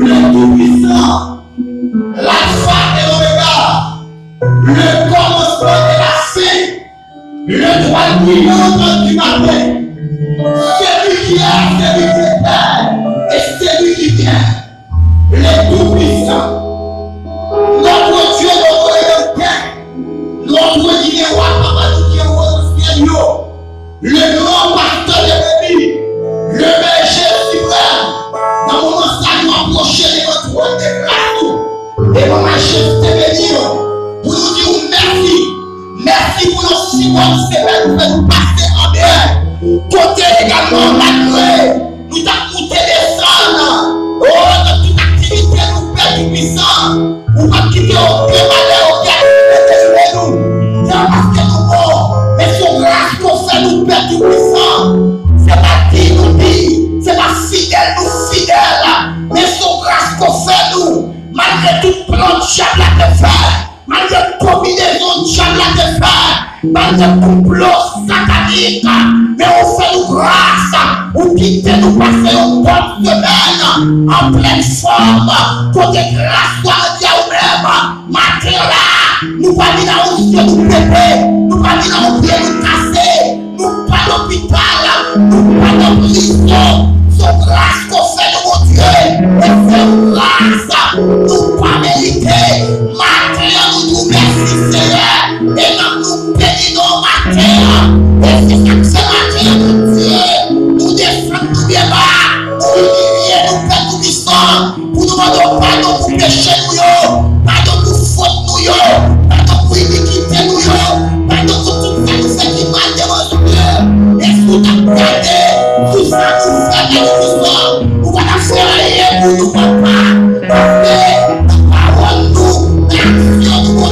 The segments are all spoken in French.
le Tout-Puissant, l'Alpha et l'Oméga, le commencement et la fin, le droit brillant du matin, celui qui est, celui qui est, et celui qui vient, le Tout-Puissant, notre Dieu, notre Rédempteur, notre Dieu, le grand pasteur de l'ennemi, le berger suprême, dans mon enseignement approché de votre trône de grâce, et mon majesté béni, pour nous dire merci. Merci pour nos si bonnes semaines, pour nous passer en bien. Côté également, malgré, nous t'avons descendre. Oh, dans toute activité, nous Père du puissant, pour pas quitter aucun malheur, aucun nous. C'est parce que nous morts, mais son grâce qu'on fait nous Père du puissant. C'est pas qui nous dit, c'est pas fidèle, nous fidèles, mais son grâce qu'on fait nous, malgré tout plan de diable à te faire. Malgré toute combinaison de diable à te faire, malgré tout complot satanique, mais on fait nous grâce, ou quitter nous passer une bonne semaine, en pleine forme, pour que grâce soit Dieu ou même, matin là, nous pas venir dans un ciel nous péter, nous pas venir dans un pied nous casser, nous pas dans l'hôpital, nous pas dans prison, son grâce qu'on fait de mon Dieu, et c'est grâce, nous pas mériter, nous merci Seigneur et nous bénissons matin et c'est ça que c'est matin mon Dieu nous descendons nous bien bas nous humilier nous faire tout puissant pour nous demander pardon pour péché nous pardon pour faute nous pardon pour iniquité nous pardon pour tout ça nous fait qui mal devant Dieu et tout à garder tout ça nous fait de nous puissant nous va faire rien pour nous papa parce que la parole nous l'action de mon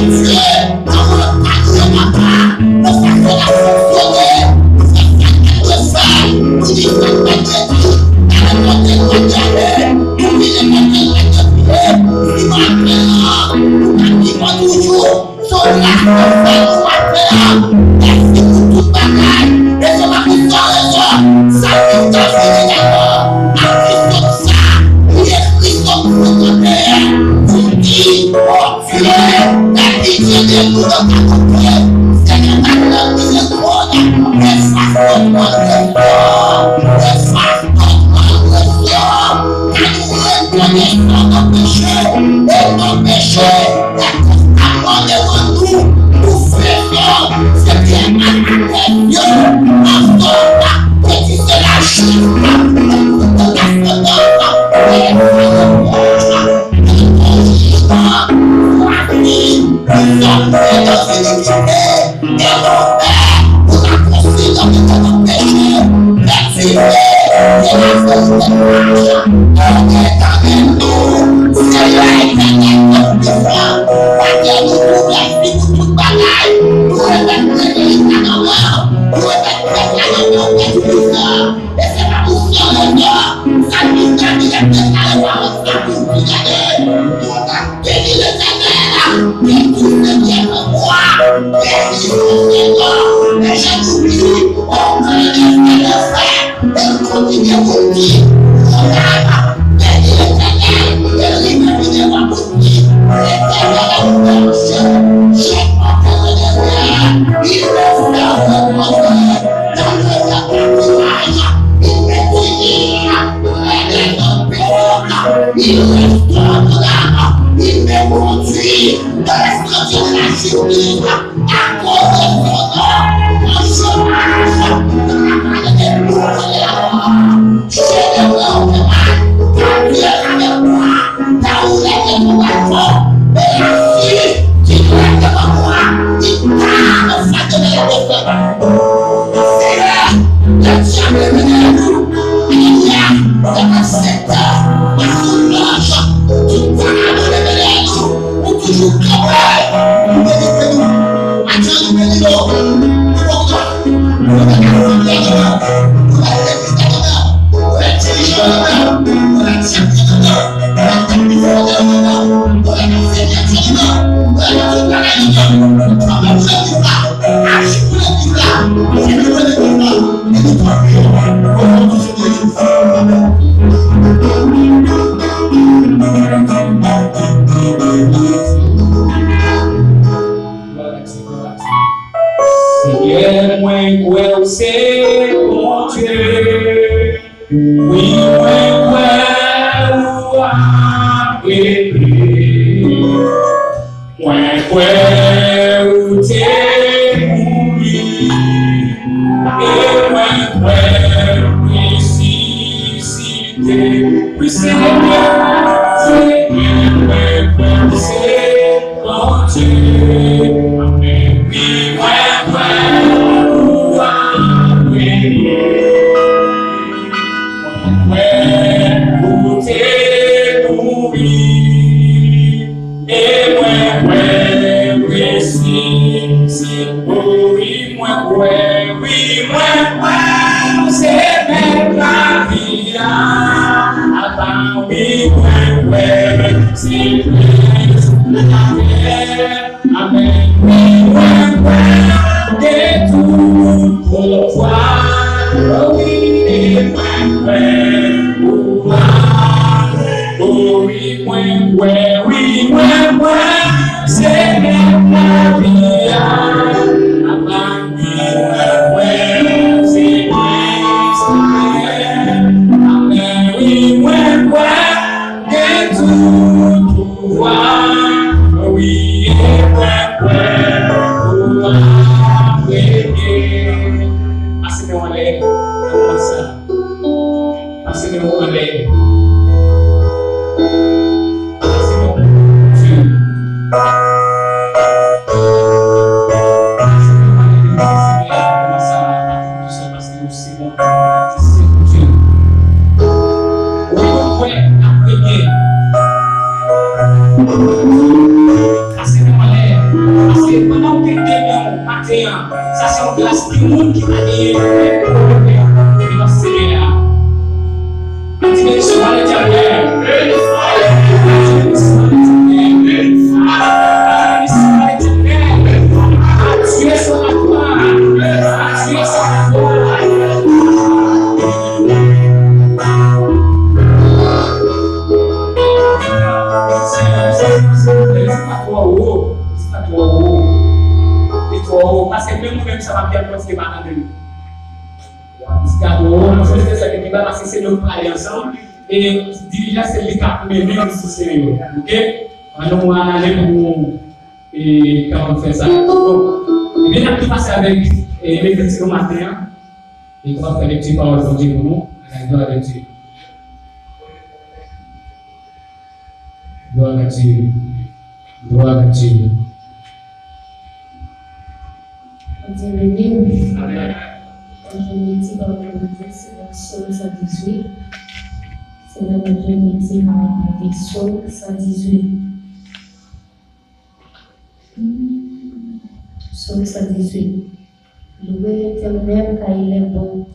Dieu Et déjà c'est le cap mais même si c'est ok alors on va aller pour et quand on fait ça donc et bien tout passer avec les petits matin et on va faire des petits paroles pour dire pour nous gloire à Dieu gloire à Dieu gloire à Dieu Dieu béni. Amen. Je médite dans le Psaume 118. C'est là que je médite dans le Psaume 118. Psaume 118. Louez l'Éternel car il est bon,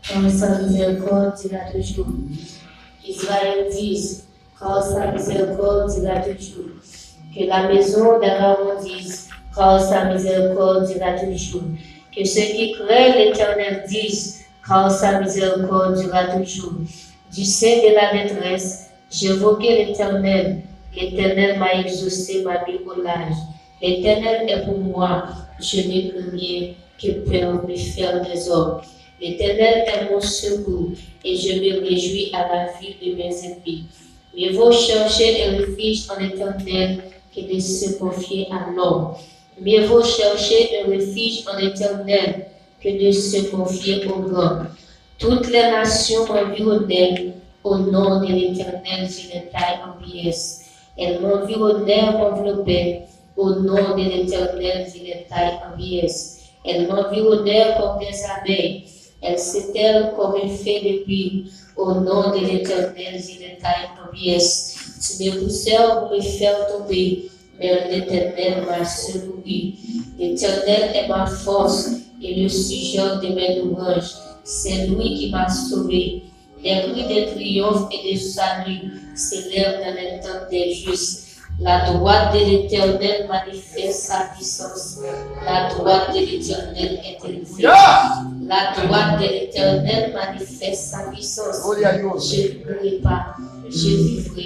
car sa miséricorde dira toujours. Israël dise, car sa miséricorde dira toujours. Que la maison d'Aaron dise, car sa miséricorde dira toujours. Que ceux qui craignent l'Éternel disent, car sa miséricorde dura toujours. Du sein de la détresse, j'évoquais l'Éternel. L'Éternel m'a exaucé, m'a mis au large. L'Éternel est pour moi, je n'ai plus rien que peut me faire des hommes. L'Éternel est mon secours, et je me réjouis à la vie de mes ennemis. Mieux vaut chercher un refuge en l'Éternel que de se confier à l'homme. Mieux vaut chercher un refuge en l'Éternel que de se confier aux grands. Toutes les nations m'environnèrent, au nom de l'Éternel, je les taille en pièces. Elles m'environnèrent, m'enveloppaient, au nom de l'Éternel, je les taille en pièces. Elles m'environnèrent comme des abeilles, elles s'éteignent comme un feu de pluie. Au nom de l'Éternel, je les taille en pièces. Tu me poussèrent pour me faire tomber, mais l'Éternel m'a secouru. L'Éternel est ma force et le sujet de mes louanges. C'est lui qui m'a sauvé. Les cris de triomphe et de salut s'élèvent dans les temps des justes. La droite de l'Éternel manifeste sa puissance. La droite de l'Éternel est élevée. La droite de l'Éternel manifeste sa puissance. Je ne mourrai pas, je vivrai.